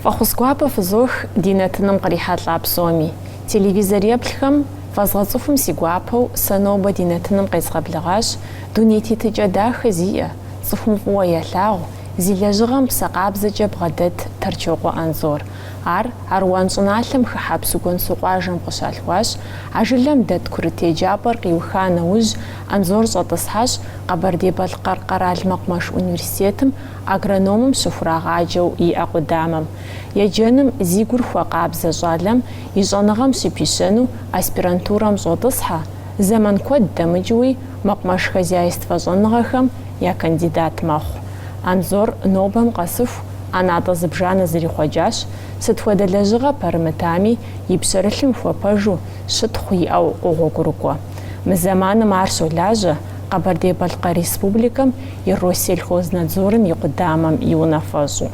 Фахускуапа фызох динетным къарихьэлӏа псоми. Телевизор еплъхэм фэзгъэцӏыхум си гуапэу сэ нобэ динетным къезгъэблэгъащ дуней тетыкӏэ дахэ зиӏэ, цӏыхум фӏыуэ елъагъу, зи лэжьыгъэм псэ къабзэкӏэ бгъэдэт Торчокъуэ Анзор. Ар Аруан щӏыналъэм хыхьа Псыгуэнсу къуажэм къыщалъхуащ. А жылэм дэт курыт еджапӏэр къиуха нэужь Анзор щӏэтӏысхьащ Къэбэрдей-Балъкъэр къэрал мэкъумэш университетым агрономым щыхурагъаджэу иӏэ къудамэм. Еджэным зи гур хуэкъабзэ щӏалэм и щӏэныгъэм щыпищэну аспирантурэм щӏотӏысхьэ, зэман куэд дэмыкӏыуи мэкъумэш хозяйствэ щӏэныгъэхэм я кандидат мэхъу. Анзор нобэм къэсыху ӏэнатӏэ зыбжанэ зэрихъуэджащ, сыт хуэдэ лэжьыгъэ пэрымытами и пщэрылъым хуэпэжу щытхъу иӏэу къогъуэгурыкӏуэ. Мы зэманым ар щолажьэ Къэбэрдей-Балъкъэр Республикэм и Россельхознадзорым и къудамэм и унафэщӏу.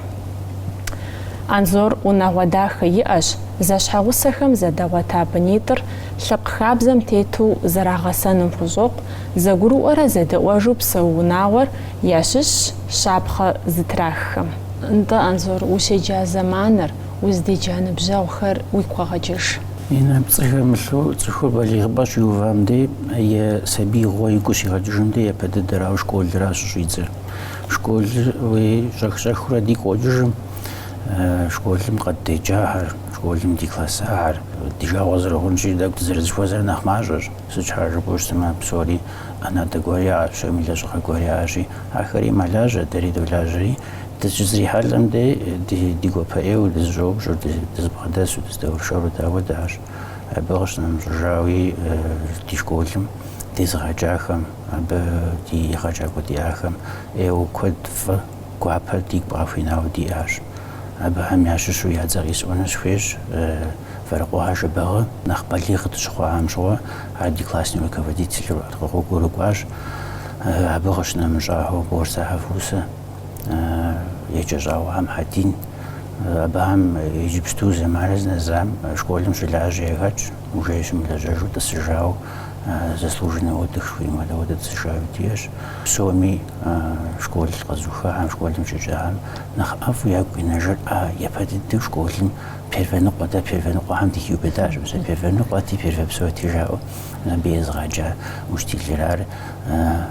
Анзор унагъуэ дахэ иӏэщ, зэщхьэгъусэхэм зэдэгъуэта бынитӏыр лъэпкъ хабзэм тету зэрагъэсэным хущӏокъу, зэгурыӏуэрэ зэдэӏуэжу псэу унагъуэр ящыщщ щапхъэ зытраххэм. НтӀэ Анзор, ущеджа зэманыр, уздеджа ныбжьэгъухэр уигу къэгъэкӏыж? Цӏыхур балигъыпӏэ щиувам де е сабиигъуэ игу щигъэкӏыжым де епэдыдэрауэ школращ щӏидзэр. Школыр уи щӏэх-щӏэхыурэ ди кӏуэкӏыжым, школым къэддеджахэр, школым ди классахэр, ди жагъуэ зэрыхъунщи, дэгу дызэрызыхуэзэр нэхъ мащӏэщ. Сыт жыпӏэу щытмэ, псори ӏэнатӏэ гуэри яӏэщ, псоми лэжьыгъэ гуэри яӏэщи, ахэри мэлажьэ, дэри долажьэри, дызэрихьэлӏэм де ди гуапэӏейуэ дызыщӏэупщӏу, дызыбгъэдэсу, дыздэуршэру дауэ дащ. Абы къыщынэмыщӏыжауи ди школым дезыгъэкӏахэм, абы ди егъэкӏакӏуэ диӏахэм ӏейуэ куэд фӏы гуапэ дигу бгъэхуинауэ диӏащ. Абыхэм ящыщу я дзэ къисӏуэну схуейщ. Вэрыкъуэ Хьэжыбэгъы нэхъ балигъ дыщыхъуам щыгъуэ ар ди классным руководителыр къыгурыкӏуащ. Абы къыщынэмыщӏауэ Борзэ Хьэвусэ, екӏэщӏауэ Хьэмхьэдин, абыхэм иджыпсту зэманыр зынэзам школым щылажьэ егъэкӏ, уже щымылэжьэжу тӏысыжауэ, заслуженный отдых хуимыӏэ ауэдэ тӏысыжауи диӏэщ. Псоми школ къэзухахьэм, школым щыджахэм нэхъ ӏэфӏу ягу къинэжыр епэ дыдэу школым первэныкъуэ, первэныкъуэхэм дыхиубыдащ. Первэныкъуэти, первэпсоти жаӏэу абы езыгъэкӏа учтилыр ар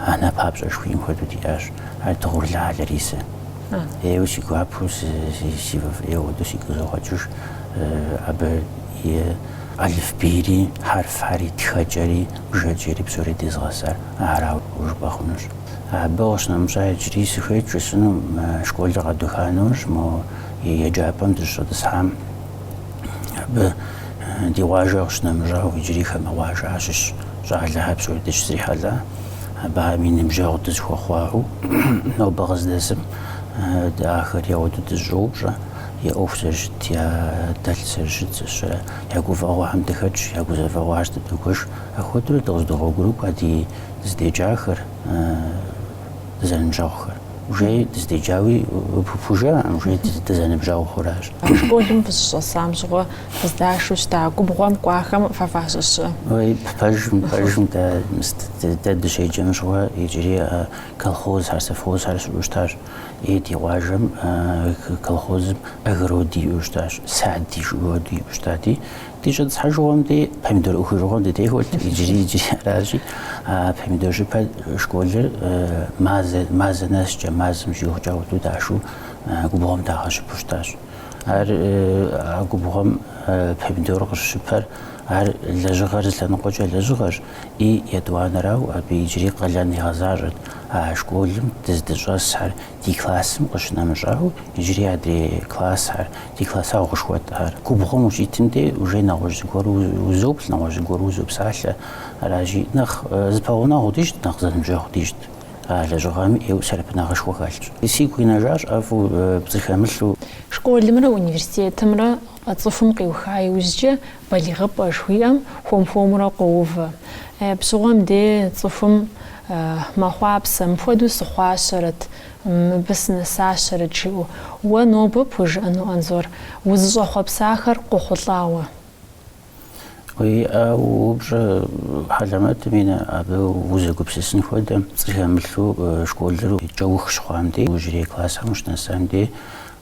анэ папщӏэ шхуейм хуэдэу диӏащ. Ар дыгъур лалэри сэ. Ейуэ си гуапэу си ейуэдэу си къызогъэкӏыж абы и алыфбейри, хьэрфхьэри, тхэкӏэри, бжэкӏэри псори дезыгъэсар арауэ жыпӏэ хъунущ. Абы къыщынэмыщӏа иджыри сыхуейт жысӏэну школыр къэдуханущ, мо еджапӏэм дыщӏэтӏысхьам абы ди къуажэ къыщынэмыщӏауэ иджыри хэмыгъуажэ щыщ щӏалэхьэр псори дыщызрихьэлӏа. Абыхэм и ныбжьэгъу дызыхуэхъуауэ нобэ къыздэсым ахэри ауэдэу дызыщӏоупщӏэ. Я ӏуэху зэрыщыт, я дэлъ зэрыщыт, я гуфӏэгъуэхэм дыхэтщ, я гузэвэгъуащ дыдогуэж. Апхуэдэу дыкъыздогъуэгурыкӏуэ ди дыздэджахэр, дызэныбжьэгъухэр. Уже дыздэджауи пыпхужа, уже дызэныбжьэгъу хъуращ. Школым фызыщӏэсам щыгъуэ фыздашэу щыта, губгъуэм кӏуахэм фэфащэщы. Пэжым дэ дыщеджэм щыгъуэ иджыри колхозхэр, совхозхэр щыӏущтащ. Ди къуажэм колхозым огороди иӏущтащ, сади жыгоди иӏущтати. Ди щӏэтӏысхьэжыгъуэм де помидор ӏуэхужыгъуэм дытехуэрт, иджыри аращи. Помидор щыпэ школыр мазэ нэскӏэ, мазэм жиӏэукӏэ ауэдэу дашэу губгъуэм дагъэщыпу щытащ. Ар губгъуэм помидор къыщыпэр ар лэжьыгъэр зылъэныкъуэкӏэ лэжьыгъэщ, и етӏуанэрау абы иджыри къалэн игъэзащӏэт. Школым дыздыщӏэсхьэр ди классым къыщынэмыщӏауэ иджыри адрей классхэр, ди классауэ къышхуэтӏхэр. Губгъуэм ущитым де уже нэгъуэщӏ зыгуэр узоплъ, нэгъуэщӏ зыгуэр узопсалъэ. Аращи нэхъ зыпэгъунэгъуу дищӏ, нэхъ зэныбжьэгъу дищӏ. Лэжьыгъэми ӏейуэ сэрапынагъышхуэ хэлъщ. Сигу инэжащ ӏэфӏу пцӏыхэмылъу. Школымрэ университетымрэ цӏыхум къиуха иужькӏэ балигъыпӏэ жыхуиӏэм хуэм-хуэмурэ къоувэ. Пщыгъуэм де цӏыхум махуапсэ, мыпхуэдэу сыхъуащэрэт, мыбы сынысащэрэт жиӏэу. Уэ нобэ пхужыӏэну Анзор, узыщӏэхъуэпсахэр къохъулӏауэ? Упщӏэ хьэлэмэтым ина абы узэгупсысын хуэдэм пцӏыхэмылъу школыр кӏэух щыхъуам де, ужьрей классхэм ущынэсам де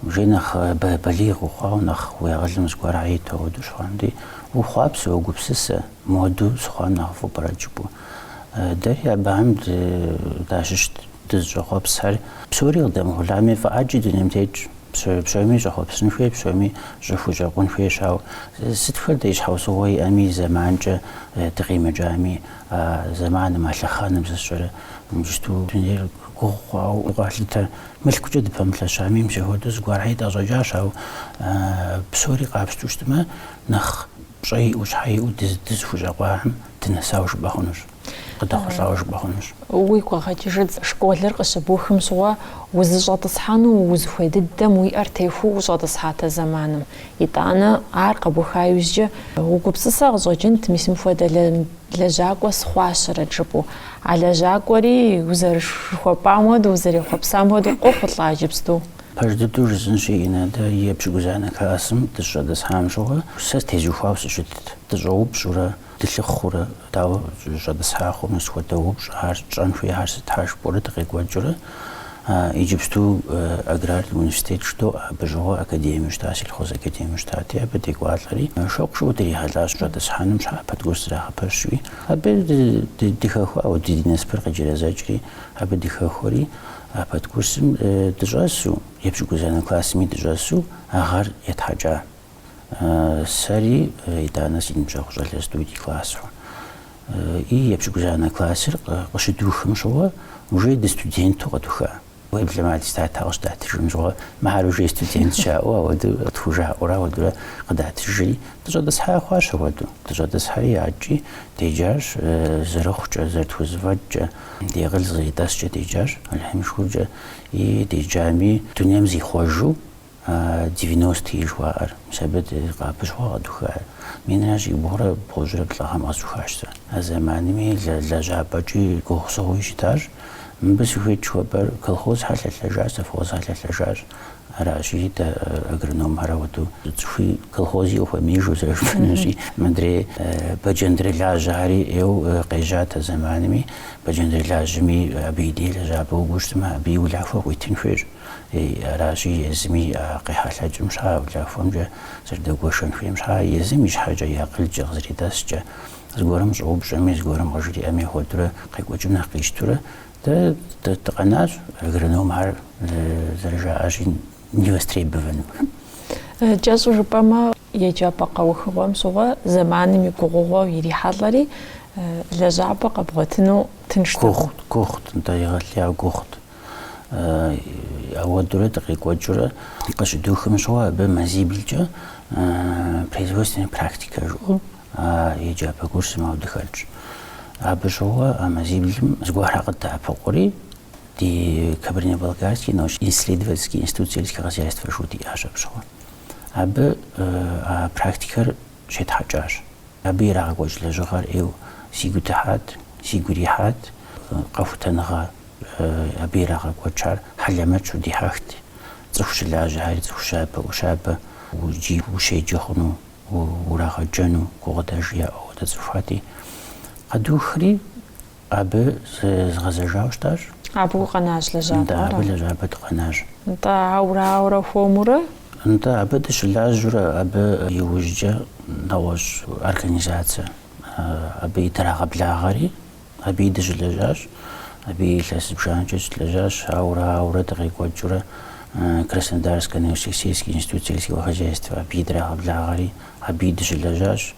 وجينخ بليغ وخاونخ ويغلم زقار عيته ودوش خاندي وخابس وقبسسة مودو سخانخ فبرجبو دريا بعمد داششت دزجو بسهر بسوري قدامه العمي فأجد نمتج بسومي جاخو بسنفي بسومي جفو جاقون في شاو ستفل ديش حوسوي أمي زمان جا تقيمة جامي زمان ما لخان مسشرة مجتو دنيا قوة وقالتا ملك جد بمثل شامي مشي هو دز قارعيد أزوجا شاو بسوري قابس توشتما نخ شيء وش حي ودز فجاقواهم تنساوش بخونش قد خلاوش بخونش ويكو خاطر شكولر قشبوخم سوا وزجات صحانو وزفيد الدم ويرتيفو وزجات صحات زمانم يتانا عرق بوخايوجه وقبصصا زوجنت مسم فدا لجاقوا سخواشر جبو على جاقوري وزر خبامود وزر خبسامود قوخ لاجبستو Пажды тоже зиншиина да епш гузана касым тшада самшога сас тежуфаус шит тжоуп шура тлхура тау жада сахум схотоуп хар чанфи хар сташ порт гэгваджура Иджипсту аграрный университет что бежо академию что сельхоз академию что те бедикватлари шок что ты халаш жада сахным ша подгустра пашви абе дихаху аудинес пергаджразачри абе дихахори под курсом дежасу я бжгузана классами дежасу агар ятхаджа сари итанас инжах жала студии классу и я бжгузана классер qashidухым шо уже до студенту гадуха وإبلمات استعتاقش تحتجون جوا معروجي ستودنت شاو ودو تفوجا ورا ودو قدات تجري تجد صحة خاصة ودو تجد صحة يعجي تيجاش زرخ زرت وزواج ديغل زيداس تيجاش الحين شوجا يديجامي تنام زي خواجو 90 جوار مسبب قابش واقدوها من راجي بورا بوجرب لهم أزوخاشتا زماني مي لجابجي كوخصويش تاج بس في شوبر كالخوز حلت لجاج تفوز حلت لجاج راجي تا أجرنوم هراودو في كالخوزي وفي ميجو زرش بنجي مدري بجندر لاجاري أو قيجات زماني مي بجندر لاجمي أبيدي لجابو وجتما أبي ولعفو ويتنفير راجي يزمي قيحة جمشها ولا فمجة زردوشن في مشها يزميش حاجة يقل جغزري داسجة زغورم صوب جمي زغورم غجري أمي خودرة قيقوجنا قيشترة ده تقناج أجرنوم هر زرجة أجين نيوستري بفن جاسو ربما يجاب قوخوام سوا زمان ميقوغوا يري حالري لجاب قبغتنو تنشتو كوخت انت يغليا كوخت أول دولة دقيق وجرة قصدوهم شو بمزيبلجة производственная практика جو يجاب كورس ما ودخلش أبشوا مزيبلم زغوار قد أفقري دي كبرني بلغارسكي نوش исследовательский институт сельского хозяйства шути аж أبشوا أب практикер شيء حجاج أبي راغوج لجغار إيو سيغوريحات قفتنغا أبي راغ وشار حلمت شو دي حاخت زوج لاجهاري زوج شابة وجي وشي جخنو وراغ جنو قوغداجيا أو تزفاتي قدوخري أبي زغزجاوشتاج أبو قناج لجاب أبي لجابت قناج أنت عورا فومورا أنت أبي دش لاجرا أبي يوجد نوج أورغانيزاتsia أبي تراغ بلاغري أبي دش لجاج أبي لسبجانجش لجاج عورا دقيق وجرا Краснодарский университетский институт сельского хозяйства أبي تراغ بلاغري أبي دش لجاج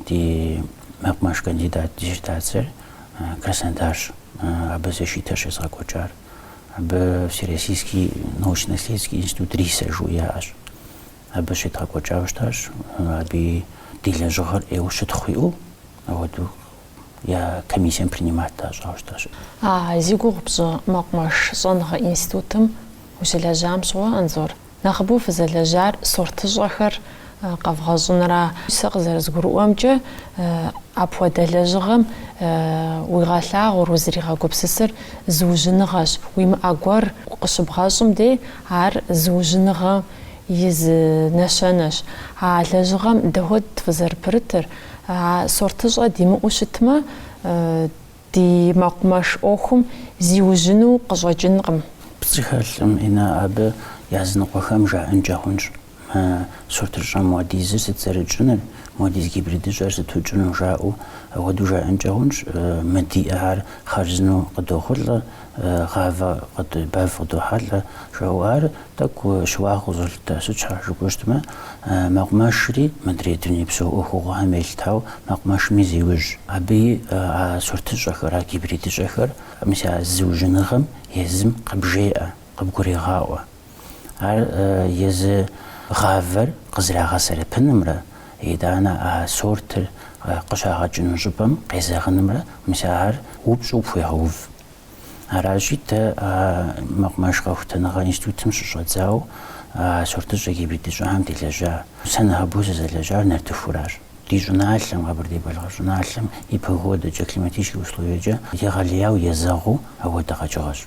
دي مقماش кандидат диссертации Краснодар أبي защиташ из Ракочар أبي Всероссийский научно-исследовательский институт риса жуяж أبي شيت Ракочашташ أبي ديلا جهر إيو شتخيو أودو يا комиссия принимает тажашташ زيغوبز مقماش صنغ институтم وجلاجام سوا أنظر نخبو في زلاجار صورت جخر قفغازونرا سقزر زغروامجه أبو دلجغم ويغالاغ وروزريغا قبسسر زوجنغاش ويم أقوار قشبغاشم دي عار زوجنغا يز نشانش لجغم دهود تفزر برتر صورتجا دي مؤشتما دي مقماش أوخم زيوجنو قجاجنغم بسيخالم إنا أبي языныкъуэхэм жаӏэнкӏэ хъунщ. Сортыр модизыр сыт зэрыкӏыныр, модиз гибридыщӏэр сыт укӏыну жаӏэу ауэдэу жаӏэнкӏэ хъунщ. Мы диӏэхьэр хъарзынэу къыдохъулӏэ, гъавэ бэв къыдохьэлӏэ жаӏэу ар тӏэкӏу щыуагъ къыщӏолъытэ. Сыт щхьа жыпӏэу щытмэ, мэкъумэшри мыдрей дуней псо ӏуэхугъуэхэм елъытауэ мэкъумэшми зеужь. Абы а сортыщӏэхэр, а гибридыщӏэхэр мис а зыужьыныгъэм езым къыбжеӏэ, къыбгурегъаӏуэ. Ар езы гъавэр къызэрагъэсэбэпынымрэ итӏанэ а сортыр къыщагъэкӏыну щӏыпӏэм къезэгъынымрэ мис ар упщӏу пхуегъэув. Аращи дэ мэкъумэш къэхутэныгъэ институтым щыщӏэдзауэ сортыщӏэ гибридыщӏэхэм делэжьа. Сэ нэхъыбэу сызэлэжьар нартыхуращ. Ди щӏыналъэм, Къэбэрдей-Балъкъэр щӏыналъэм и погодэкӏэ, климатическэ условиекӏэ егъэлеяуэ езэгъуу ауэдэ къэкӏыгъэщ.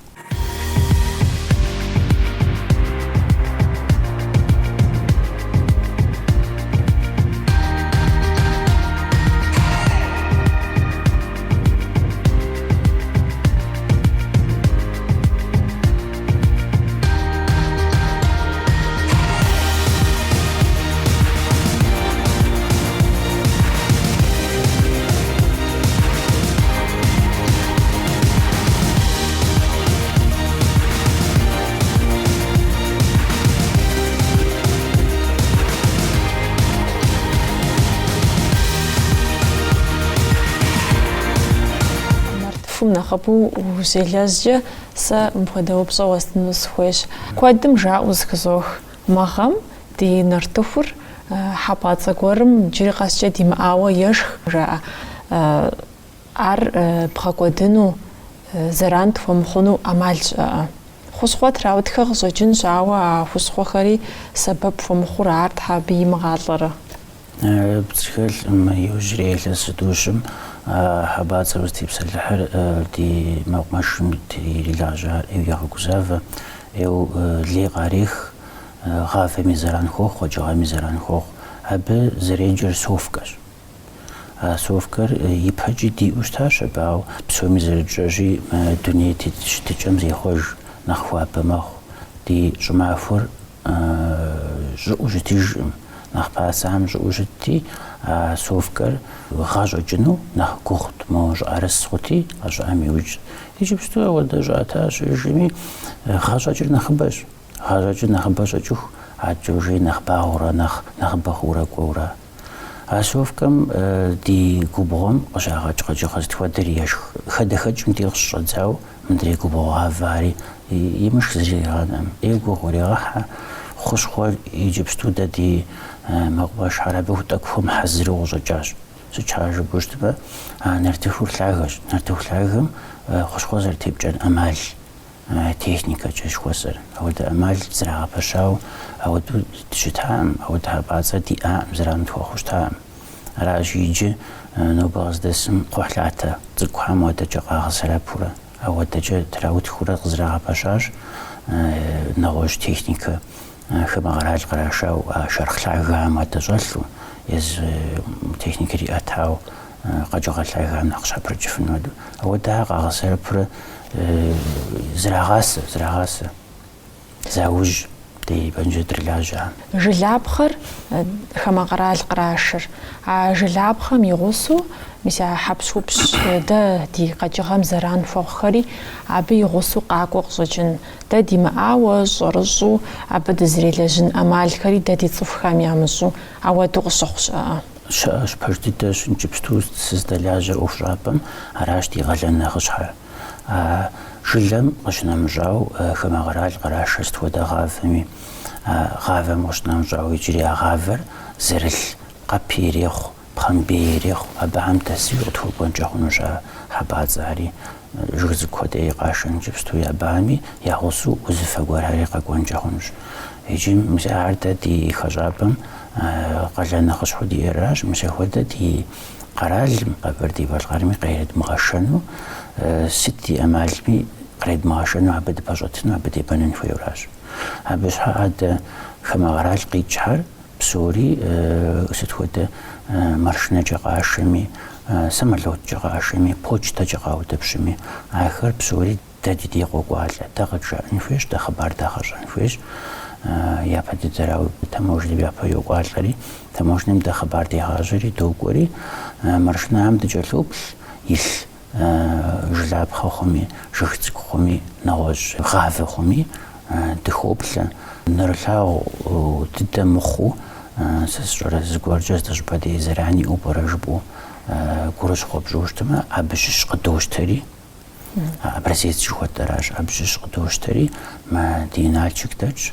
Нэхъыбэу узелэжькӏэ сэ мыпхуэдэу пщӏэу уэстыну сыхуейщ. Куэдым жаӏэу зыхызох мы гъэм ди нартыхур хьэпӏацӏэ гуэрым джыри къэскӏэ димыӏауэ ешх жаӏэ. Ар бгъэкӏуэдыну, зэран тхуэмыхъуну ӏэмал щыӏэ. Хущхъуэ траутхэ къыщӏэкӏынщ, ауэ а хущхъуэхэри сэбэп хуэмыхъур ар Тхьэ абы имыгъалӏэрэ. Псыхэлъ иужьрей илъэсытӏущым хьэбацӏэр узытепсэлъыхьыр ди мэкъумэшым ирилажьар ӏейуэ егъэгузавэ, ӏейуэ лей къарех, гъавэми зэран хуохъу, къуэкӏыгъэми зэран хуохъу. Абы зэреджэр совкэщ. Совкэр ипэкӏи диӏэу щытащ абы, ауэ псоми зэрыджэжи дуней щытыкӏэм зехъуэж, нэхъ хуабэ мэхъу. Ди щӏымахуэр щӏыӏуу щытыжкъым. Нэхъ пасэхьэм щӏыӏуу щытти, совкэр гъэщӏэкӏыну нэхъ гугъут, мо щӏыӏэрыс хъурти, гъэщӏэӏэм иужь. Иджыпсту ауэдэ щӏыӏэтащ, жыми гъэщӏэкӏыр нэхъыбэщ. Гъэщӏэкӏыр нэхъыбэ щӏэкӏыху, адэкӏэ жей нэхъ багъуэурэ, нэхъ нэхъыбэ хъуурэ кӏуэурэ. А совкэм ди губгъуэм къыщагъэкӏ къэкӏыгъэ зытхуэдэр ешх. Хадэхэкӏым ди къыщыщӏэдзауэ мыдрей губгъуэ гъавари имышх зригъэнӏым. Ӏейуэ гугъу урегъэхьэ. Хущхъуэ иджыпсту дэ ди мэкъумэшхьэр абы тӏэкӏу хуэмыхьэзыру къыщӏэкӏащ. Сыт щхьа жыпӏэу щытмэ, нартыхур лъагэщ. Нартыху лъагэм хущхъуэ зэрытепкӏэн ӏэмал, техникэкӏэ жыхуэсӏэр. Ауэдэ ӏэмал зрагъэпэщауэ ауэдэу щытаӏым, ауэдэ хьэпӏацӏэ диӏаӏым, зэран тхуэхъуу щытаӏым. Аращи иджы нобэ къыздэсым кхъухьлъатэ цӏыкӏухьэм ауэдэкӏэ къагъэсэбэпурэ, ауэдэкӏэ траутхыурэ къызэрагъэпэщащ нэгъуэщӏ техникэ хэмэгъэрал кърашауэ шэрхъ лъагэхэм адэщӏэлъу, езы техникэр иӏэтауэ къэкӏыгъэ лъагэхэм нэхъ щапрыкӏыфыну хуэдэу. Ауэдэ къагъэсэбэпурэ зрагъасэ, заужь ди бэнджэ дрилажьэ. Жылапхъэр хэмэгъэрал кърашыр. А жылапхъэм и гъусэу мис а хьэпщхупщ дэ ди къэкӏыгъэм зэран хуэхъухэри абы и гъусэу къакӏуэ къыщӏэкӏын. Дэ димыӏауэ щӏэрыщӏу абы дызэрелэжьын ӏэмалхэри дэ ди цӏыхухэм ямыщӏу ауэдэу къыщыхъу щыӏэ. Щыӏэщ, пэж дыдэщ, иджыпсту сыздэлажьэр ӏуэху щӏапӏэм аращ ди гъэлэн нэхъыщхьэр. Жылэм къыщынэмыщӏауэ хэмэгъэрал кърашэ сыт хуэдэ гъавэми. Гъавэм къыщынэмыщӏауэ иджыри а гъавэр зэрылъ къэпи ирехъу, пхъэмбей ирехъу. Абыхьэм дэси къытхуэкӏуэнкӏэ хъунущ а хьэбацӏэхьэри. Жыг зыкуэдӏей къашэн иджыпсту абыхьэми я гъусэу узыфэ гуэрхьэри къэкӏуэнкӏэ хъунущ. Иджы ар дэ ди хэщӏапӏэм къалэн нэхъыщхьэу диӏэращ. Мыщэхуэдэ ди къэралым, Къэбэрдей-Балъкъэрми къредмыгъэшэну, сыт ди ӏэмалми къредмыгъэшэну, абы дыпэщӏэтыну, абы дебэнын хуейуэращ. Абы щхьа адэ хэмэгъэрал къикӏхьэр псори сыт хуэдэ машинэкӏэ къашэми, самолёткӏэ къашэми, почтэкӏэ къаутӏыпщыми, ахэр псори дэ ди къокӏуалӏэ. Дэ къыджаӏэн хуейщ, дэ хъыбар дагъэщӏэн хуейщ. япэ дыдэрау таможнэм япэ йокӏуалӏэри таможнэм дэ хъыбар дегъажьэри докӏуэри маршынэхэм дыкӏэлъоплъ илъ жылапхъэ хъуми, жыг цӏыкӏу хъуми, нэгъуэщӏ гъавэ хъуми дыхоплъэ. Нэрылъагъу дыдэ мыхъуу сэ сщӏэрэ зыгуэркӏэ здэщӏыпӏэ дей зэран иӏэу пӏэрэ жыпӏэу гурыщхъуэ пщӏощтмэ, абы щыщ къыдощтэри образец жыхуэтӏэращ, абы щыщ къыдощтэри ди Налчык дэкӏ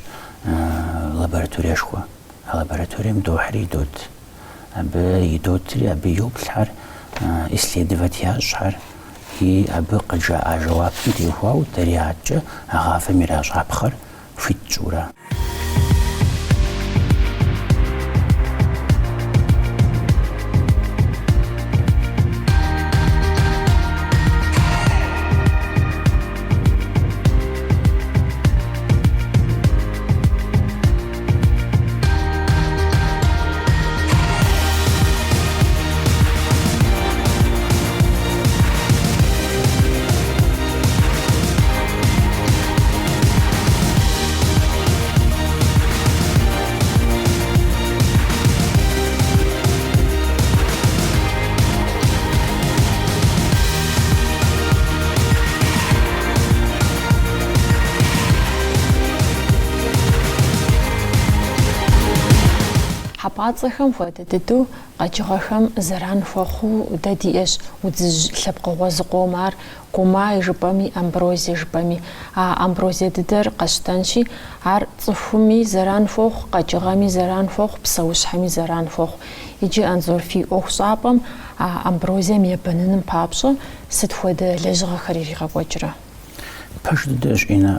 лабораториешхуэ. А лабораторием дохьэри идот. Абы идотри абы йоплъхьэр исследовать ящӏхьэр и абы къыджаӏа жэуапым техуауэ дэри адэкӏэ а гъавэм иращӏапхъэр хуитӏщӏурэ. Хьэпӏацӏэхэм хуэдэ дыдэу къэкӏыгъэхэм зэран хуэхъуу дэ диӏэщ удзыжь лъэпкъыгъуэ зыкъом ар гумай жыпӏэми, амброзие жыпӏэми. А амброзие дыдэр къэщтэнщи, ар цӏыхуми зэран хуохъу, къэкӏыгъэми зэран хуохъу, псэущхьэми зэран хуохъу. Иджы Анзор фи ӏуэху щӏапӏэм а амброзием ебэныным папщӏэ сыт хуэдэ лэжьыгъэхэр иригъэкӏуэкӏрэ? Пэж дыдэ щӏинэ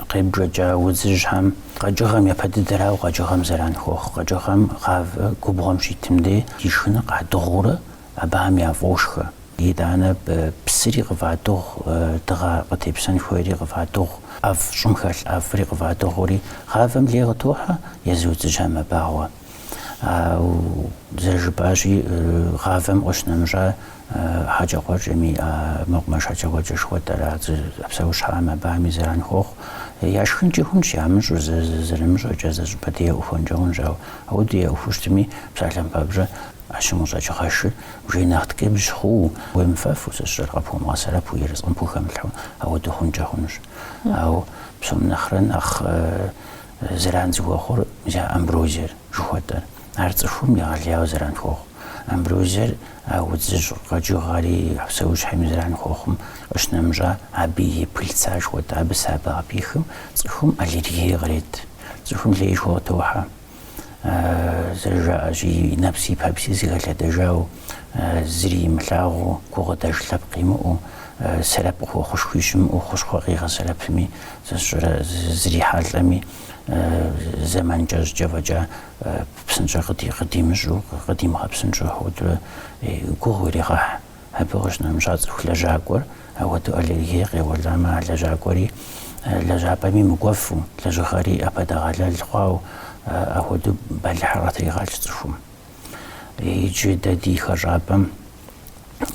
къебжэкӏа удзыжьхэм къэкӏыгъэм япэ дыдэрауэ къэкӏыгъэм зэран хуохъу. Къэкӏыгъэм гъавэ губгъуэм щитым дей ишхыныр къадыгъуурэ абыхэм яфӏошхэ. Итӏанэ псыри къыфӏадыгъу, дыгъэ къытепсэн хуейри къыфӏадыгъу, ӏэфӏ щӏым хэлъ ӏэфӏри къыфӏадыгъури гъавэм лей къытохьэ езы удзыжьхэм мэбагъуэ. Зэрыжыпӏащи гъавэм къыщынэмыщӏэ хьэкӏэкхъуэкӏэми мэкъумэш хьэкӏэкхъуэкӏэ жыхуэтӏэра псэущхьэм абыхэми зэран хуохъу. Яшхынкӏи хъунщ, ямыщӏу зэрымыщӏэкӏэ зэщӏыпӏэ дей ӏуэхуэнкӏэ хъунщ, ауэ ауэду еӏухыу щытми псалъэм пабжьэ ащымыщӏэкӏыгъэшыр уже нэхъ ткӏыбжь хъууэ уемыфэфу сэ сщӏэр къыпхуэмыгъэсэрэпу ерыскъым пхухэмылъу ауэду хъункӏэ хъунущ. Ауэ псом нэхърэ нэхъ зэран зыхуэхъур амброзиер жыхуэтӏэр. Ар цӏыхум егъэлеяуэ зэран хуохъу. Амброзиер удзыжь къэкӏыгъэри псэущхьэми зэран хуохъум къыщынэмыщӏэ абы и пыльца жыхуэтӏэ, абы сабэ къапихым цӏыхум аллергие кърет. Цӏыхум лейшхуэ къытохьэ. Зэрыжаӏэщи и нэпси пэпси зыхэлъэдэжауэ зыри имылъагъуу гугъудэж лъэпкъ имыӏэу сэрэп къыхуэхъушхуи щымыӏэу хущхъуэ къигъэсэрэпми сэ сщӏэрэ зыри хьалӏэми زمان جاز جوجا بسنجا قديمجو قديم بسنجا هودو كوغوري غا هبوغش نمشات خلا جاكور هودو اليغي ولا ما لا جاكوري لا جابامي مقفو لا جخاري ابدا على الخاو هودو بالحراتي غالصفم يجي ددي خرابم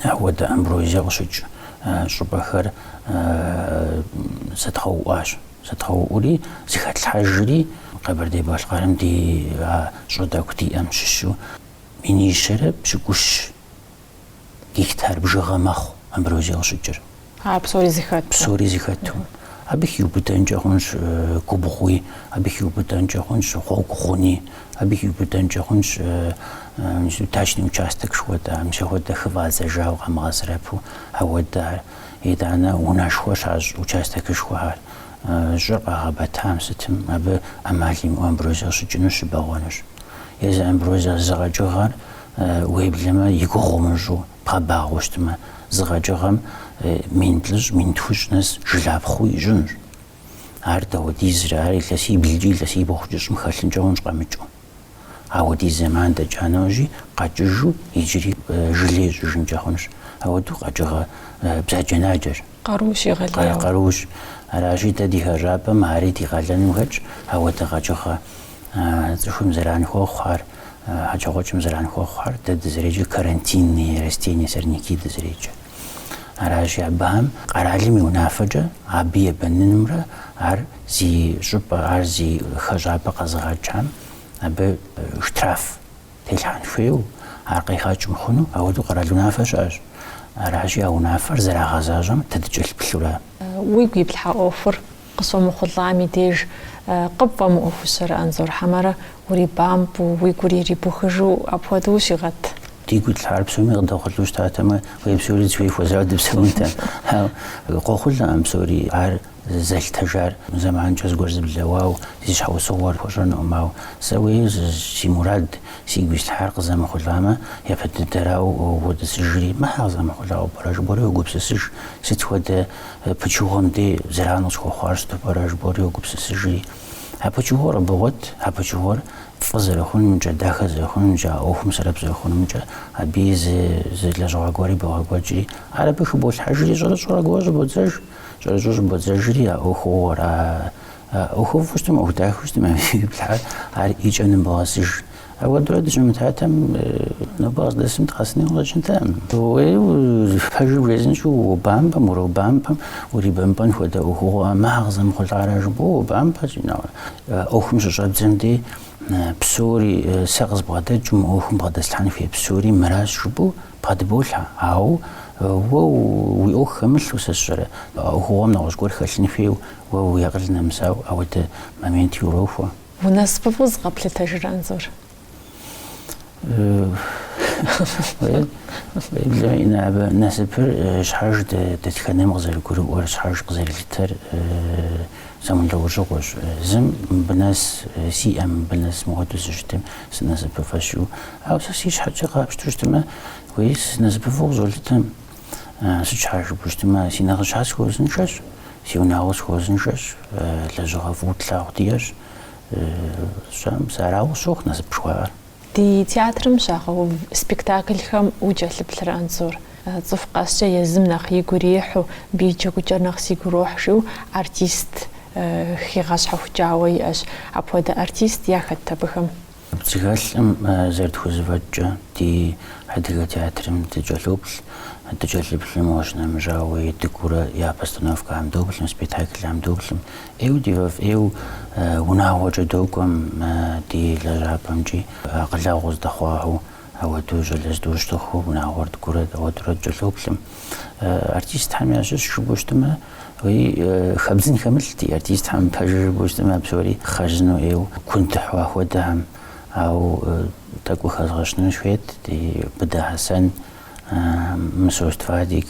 هودو امبروزيا وشج شبخر ستخواش ستخووري زخات الحجري قبل دي بالقرن دي شوداكتي امششو مني شرب شكوش كيكتار بجغمخ امبروزيا وشجر بصوري زخات بصوري زخاتهم أبيكيو بتنجحونش كوبخوي أبيكيو بتنجحونش خوكخوني أبيكيو بتنجحونش نشو تاشني участок شوتا مش هودا خفازة جاو غمغاز رابو هودا إذا أنا وناشوش عج участок شوهار جرقا غابتام ستم أبي أمالي وأمبروزيا شجنوش باغونش إذا أمبروزيا زغاجوغان ويبلما يكوغو منجو بغباغوشتما زغاجوغام مينتلج مينتوشنس جلابخوي جنج عرض ودي زراري لسي بلجي لسي بخجش مخلن جونج قامجو عودي زمان دا جانوجي قاججو يجري جلي جنجاخونش عودو قاجغا بزاجناجر قاروش يغليو قاروش راجي تدي هرابا مهاري دي غالن مهج عودا قاجغا زخم زران خوخار حاجة غوچم زران خوخار دا دزريجي كارانتيني رستيني سرنيكي دزريجي أراجع بهم قرالي ونافجة عبية بنمرة عر زي جبة عر زي خجابة قزغات جام أبى اشتراف تلحن فيو عقيقات مخنو أو دو قرالي نافجة أراجع ونافر زرع غزاجم تدجل بلولا ويجي بلحا أوفر قصوى مخلامي ديج قبة مؤفسر أنظر حمرة وري بامبو ويقولي ريبو خجو أبوادو شغط تيجي الحرب سومي غدا خلوش تاعتما ويبسوري تسويف وزاد بسونتا ها قوخلنا أم سوري عار زل تجار زمان جز جرز باللواو زيش حو صور وجرنا أماو سوي سي مراد سي جوش الحرق زمان خلامة يفت الدراو ود سجري ما حق زمان خلاو براج بوري وجوبس سج ست ود بتشوهم دي زرانوس خوارست براج بوري وجوبس سجري هبتشوهر بغد هبتشوهر فضل خون من جد داخل خون من جا أوهم سرب خون من جا أبي ز لجوا قاري بوا قاري على بخبول حجري جرى قاري بودزج جرى بودزجري أو خورا أو خوف فستم أو داخل فستم بالحال على إيج أنا باسج أول دولة جمعت هاتم نباز دسمت خاصني ولا جنتام وحجر رزن شو بامبم ورو بامبم وري بامبن خدا وهو ما غزم خل عراج بو بامبا جنا أوهم شجاب زندي بسوري سغز بغدا جم أوهم بغدا سلحن في بسوري مراج شبو بغد بولها أو ويأخ مش وسجرة هو من عشقور خلني فيه ويغلنا مساو أو ده مامين تيوروفه وناس بفوز قبل تجربة أنظر إن الناس بير شحاج تتكلم غزير الجروب ولا شحاج غزير التر زمن لو جوش زم بناس سي ام بناس مقدس جتم الناس بفشوا أو سيش حاجة قابش تجتمع كويس الناس بفوز ولتم سيش حاجة بجتمع سيناغش حاس خوزنشش سيوناغش خوزنشش لجوا فوت لاغديش شام ساراو سوق ناس بشوار دي تياتر مشاغو سبيكتاكل خم وجه لبلر أنظر صف قاسة يزم نخي قريح بيجو كجر نخسي قروح شو أرتيست خيغاش حوف جاوي أش أبودا أرتيست ياخد تبخم بتغال زرد خوزفاجة دي هدقة تياترم تجلب الموشنا مجاوي ديكورا يا باستنوفكا عم دوبلم سبيتاكل عم دوبلم ايو ديفاف ايو هنا وجدوكم دي لجابم جي قلا غوز دخواهو او دو جلس دوش دخو هنا ورد كورا او درد جلوبلم ارتيست حامي عشش شو بوشتما وي خبزين كملتي ارتيست حام باجر بوشتما بسوري خرجنو ايو كنت حواه ودهم او تاكو خزغشنو شويت دي بدا حسن مسوست فاديك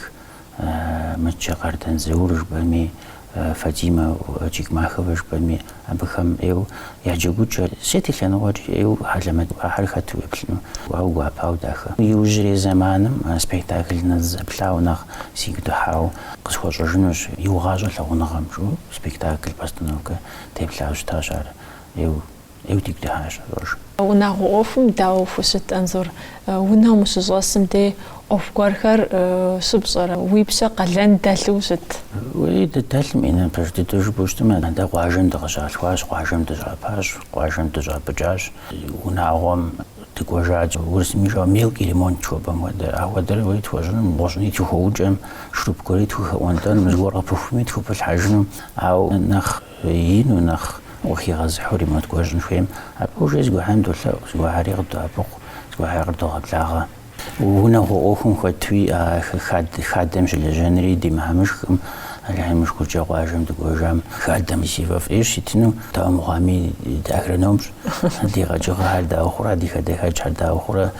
متش قردن زورج بمي فاطمة وجيك ماخوش بمي أبخم إيو يعجبوش سيتي كانوا واجي إيو حلمت حركة ويبلنو وهو باو داخل يوجري زمانم سبيكتاكل نز بلاونخ سيكدو حاو قصوا جرجنوش يوغاجو لغنغم شو سبيكتاكل باستنوكا تبلاوش تاجر إيو تيجي هاش روش. وناغو أوفم داو فوسط أنظر وناغو مش جاسم دي أوف قارخر سبصرة ويبسا قلن دالوست. ويد دالم إن برد تجربوش تما دا قاجم دغشال خواش قاجم دجاباش قاجم دجابجاش وناغوم تقواجات ورسمي جا ميل كيلمون تشوبا مودر أودر ويد وجن بوجني تخوجم شرب كوري تخوانتان مزورا بفمي تخوب الحجم أو نخ ين ونخ وخي غاز حوري ما تقواجن فيهم أبوجي زقوا عنده لا زقوا عاري غدو أبوق زقوا عاري غدو غبلاغا وهنا هو أخون خدوي خادم جل جنري دي مهمشكم الحين مش كل شيء قاجم تقواجم خادم يشيفه في إيش يتنو تا مغامي داخرنومش دي غجوا هالدا أخرى دي كده هالدا أخرى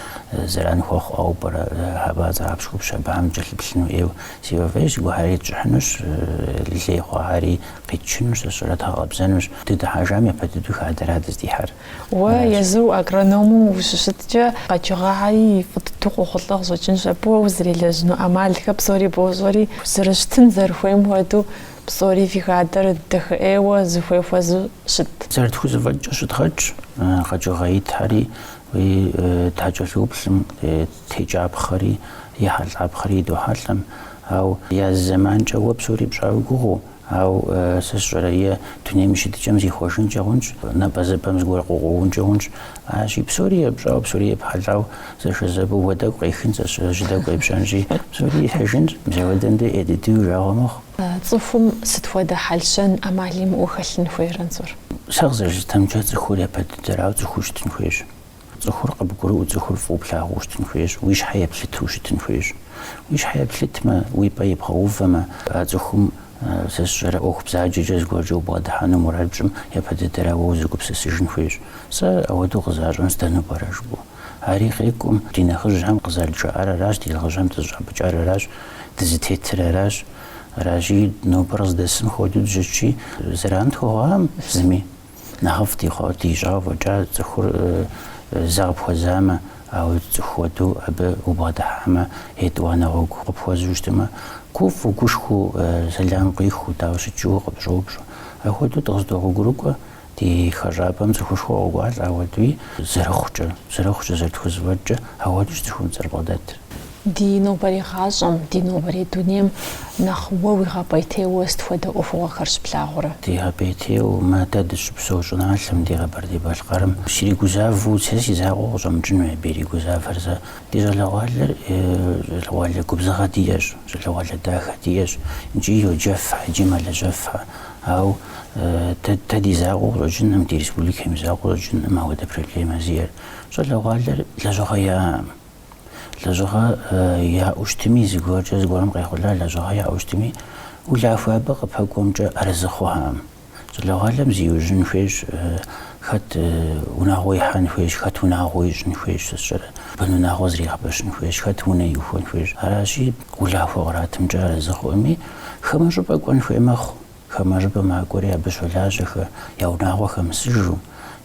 زران خوخ أو برا هباز عبشوب شبهم جل بسنو إيو سيفه في إيش قهاري تجحنوش اللي قهاري قيتشنوش الصورة هابزنوش تدا حاجام يبتدو خادر هذا ازدحار ويزو أغرانومو وشتجا قجوا هاي فتتوقو خلاص زوجين أبو وزري لجنو أمال كبصوري بوزوري زرجتن زرفويم هادو بصوري في خادر الدخ إيوة زفوي فازو شد زرت خوز فجأة شد قجوا غايت هاري وتحجوا لوبسم تجاب خري يحل عب خري دو حلم أو يا الزمان جواب سوري بشاو جوه أو سشرية تنمشي تجمزي خوشن جونش نبذ بمزقول قوون جونش عشي بسوريا بجاو بسوريا بحلاو سشزبو وداو قيخن سشجداو قيبشانجي بسوريا حجن مزودن دي إديتو جاومخ تصفم ستفودا حلشن أمالي مؤخلن خويرنزور سغزر تمجا تخور يبد دراو تخوش تنخويش تخور قبقرو تخور فوبلاغوش تنخويش ويش حيا بلتوش تنخويش ويش حيا بلتما ويبا يبخوفما تخوم سشرا أوخ بزاجي جاز قوجو بعد حانو مرابجم يبد دراو زوجب سسجن خويش سا أودو غزارن ستانو براشبو هاري خيكم دينا خرجام قزال جار راج دينا خرجام تزرع بجار راج تزتيت راج راجي نوبرز دسم خودو جشي زرانت خوام زمي نهفتي خاطي جا وجا تخور زغب خوزامة أو تخوتو أب وبعد حما هيتوانا غوك بخوزوجتما كوف وكوشخو سلام قيخو تاوش تشوق بجوبشو أخوتو تغزدو غوكروكو دي خرابم تخوشخو غوال أودوي زرخوجة زرتخوزوجة أودوش تخون زربادات دي نوبري غاجم دي نوبري دونيم نخووي غابيتي وست فدا أفوا خرج بلاغورة دي غابيتي وما تدش بسوش نعلم دي غبردي بالقرم شري غزافو تسي زاغو جم جنوي بيري غزافرزا دي جلوال كبزغا دياش جلوال داخا دياش نجيو جفع جمال جفع أو تدي زاغو رجنم دي ريسبوليكا مزاغو رجنم هو دبرلي مزير جلوال لجغيا لجوها يا أشتمي زوجة زوجم قيخولا لجوها يا أشتمي ولا فابق بحكم جا أرزخوها لجوها لم زيوجن فيش خد وناغوي حن فيش خد وناغوي جن فيش الشر بنو ناغو زريح بشن فيش خد ونيوفون فيش هراشي ولا فقراتم جا أرزخومي خمج بقون في مخ خمج بما قرية بشولاجخ يا وناغو خمسجو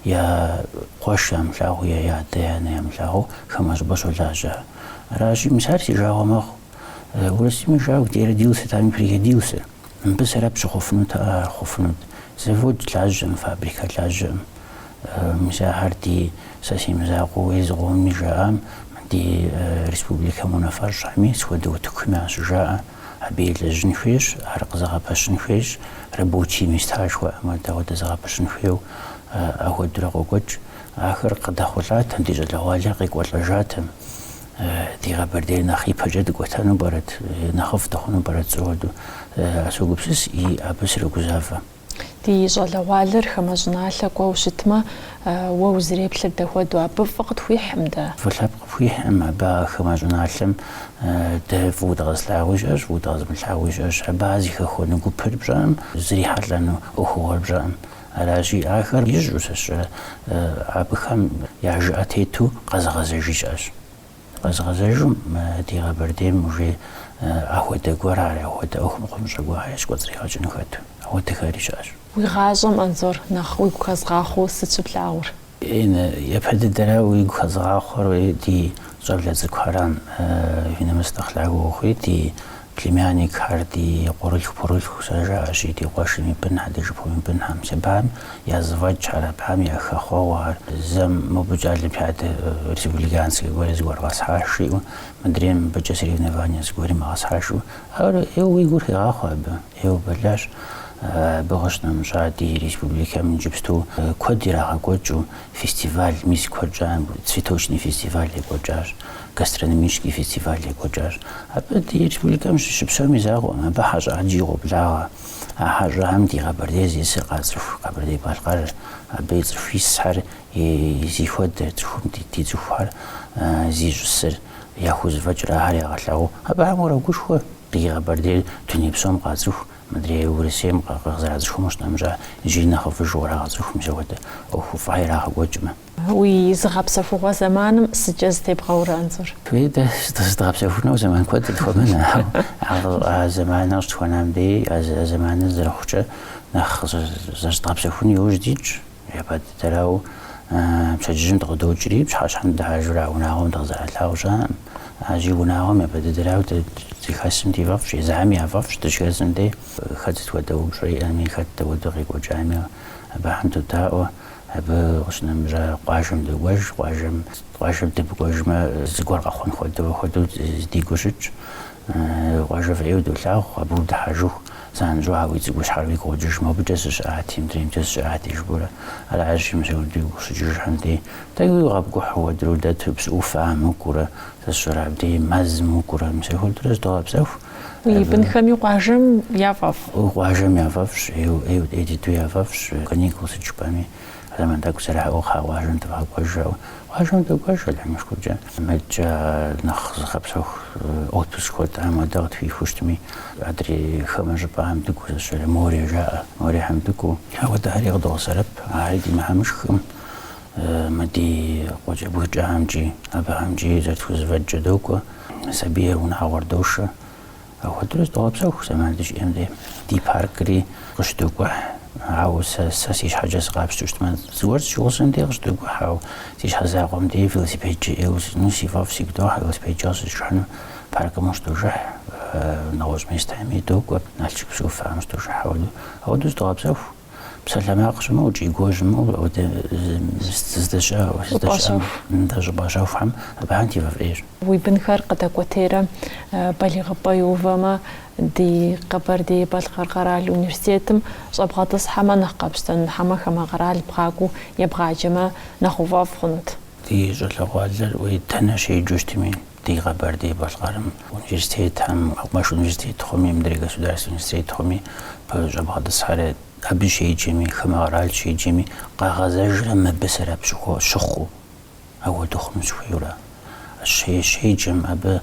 يا قوشام لاغو يا ديانا ملاغو خمج بشولاجه راجي مسارتي جاو مخ ورسمي جاو دير ديوسة تامي بريك ديوسة بس رابش خوفنوت خوفنوت زفود تلاجم فابريكا تلاجم مساحرتي ساسي مزاقو ويزغو مجاام دي ريسبوبليكا منافر شامي سودو تكما سجاء عبيل جنفيش عرق زغابش نفيش ربوتي مستاش وأما داود زغابش نفيو أهو درغو قج آخر قد أخوالات هندي جلوالي قيق والرجاتم دي غبردي نخي بجد قوتانو برد نخف تخونو برد زودو أسوق بسس أبس رقزافة دي جلوالر خمجنالة قوشتما ووزريب لدهودو أبو فقط فيحم دا فلاب فيحم أبا خمجنالم ده فود غزلاويجاش فود غزملاويجاش أبازي خخونو قبر بجام زريحة لانو أخوار بجام راجي آخر يجوسش أبخم يعجأتيتو غزغزجيجاش غزغزجم دي غبردي مجي أهودا قراري أهودا أخم قمشا قوهايش قوزريها جنوخاتو أهودا خارجاش ويغاجم أنظر نخوي كازغاخو ستشبلاور إن يبهد دراوي كازغاخر دي جبل زكاران هنا مستخلعو خوي دي كلماني كاردي قرل سجا شيدي قاشمي بنها دي جبومي بنها مسبام يا زواج على بام يا خخوار زم مبجال بياد ريسبوليغانسكي غورز غورغاس هاشي مدريم بجسري نفانيس غوري ماس هاشو هر يو يغور خاخاب يو بلاش بغشنا مشادي ريسبوليكا من جبستو كوديرا غوجو فيستيفال ميس كوجان цветочный фестиваль غوجاش гастрономический фестиваль غوجاش ابدي ريسبوليكا مش شبسومي زاغو ما حاجه عجيغو بلا حاجه عمدي غبرديزي سقاصف غبردي بالقر بيت في السحر يزي خد تروم دي تزوفار زي جسر ياخذ فجر هاري غلاو ابا مورا غوشو دي غبردي توني بسوم قاصف مدري ورسيم غزر عزشو مش نمجا جينا خف جورا عزشو مزوده او فايرا غوجما ويزغب سفوغا زمان سجز تبغور انظر تويدا تزغب سفوغا زمان كنت تفهمنا زمان اشتونام دي زمان زرخوجه نخ زغب سفوني وجديج يبد تراو مشجن تغدو جري بحاش عند هاجرا وناهم تغزر لاوجا اجي وناهم يبد تراو تخاسم دي فاف شي زعمي فاف تشخاسم دي خدت ودو بشري اني خدت ودو غيق وجامي بحنتو تاو اب غشنا مجا قاجم دو وج قاجم دي بوجما زغور خون خدو دي غوشج قاجم فيو دو لاو ابو دحاجو زان جوابي تقول حربي كوجش ما بجسش عاتيم دريم جسش عاتي جبورة على عايش مسؤول دي وسجش عندي تقول غاب قحوة درودات بسوف فهم كورة تسرع بدي مزم كورة مسؤول درس ضاب سوف ويبن خمي قاجم يافف وقاجم ياففش ايو ايدي تو ياففش كنيكو سجبامي هذا من داك سرع اوخا واجم تبع قاجو واجم تقاجو لعمش كوجا مجا نخ خبسو اوتبس كوت عام ضغط في فشتمي ادري خمج باهم دكو سر موري جاء موري حمدكو هو داري غدو سرب عادي ما همش خم مدي قوجا بوجا همجي ابا همجي زرت فوز فجدوكو سبيه ونعور دوشه أو درس طلاب سوق زمان دش دي باركري قشتوق عاو ساسيش حاجة سقاب ستوشتمان زورت شغل سندي قشتوق عاو سيش حزا قوم دي فيلسي بيجي إيوز نوسي فاف سيكدو فيلسي بيجي أصل شحنو بارك مستوجح نوز ميستعمي دوق نالش بسوف مستوجح أو درس طلاب سوق بسلام عقش موجي جوج مو استزدشا ندج باشا فهم بعنتي فايش ويبن خرق تكوتيرا بالغ بايوفما دي قبر دي بالقرقرة الأونيفرسيتم صبغة تصحى ما نقبستن حما خما غرال بغاكو يبغى جما نخوفا فخنت دي جل غالر ويتنا شي جوجتمين دي قبر دي بالقرم أونيفرسيت هم ماش أونيفرسيت خومي مدرجة سودارس أونيفرسيت خومي بجبهة الصحراء أبي شيء جمي خمارال شيء جمي قاغزاج لما بسرب شخو أول دخم شويورا الشيء جم أب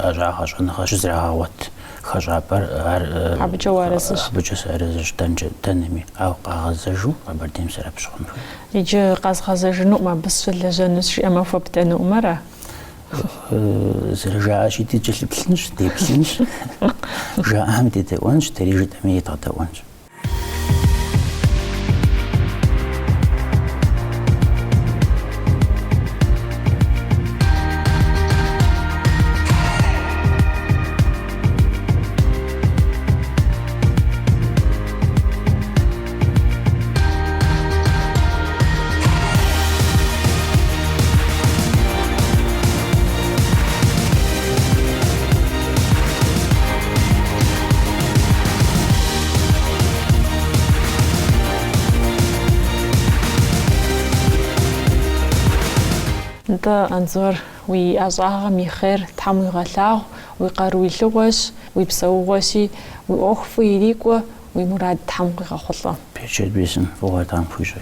أجاهش أنا خش زراعات خجابر أب جوارزش أب جوارزش تنمي أو قاغزاجو أبرديم سرب شخم يجي قاغزاج نوما بس لجنس شيء ما فبت نومرة زرجع شيء تجلب بلنش دي بلنش جاء هم تتوانش تريج دمية تتوانش انت انظر ويأزعها ميخير تحمي غلاغ ويقارو يلوغش ويبسوغشي ويأخفو يليقوا ويمراد تحمقي غخطا بيشد بيسن فوق تام فوشي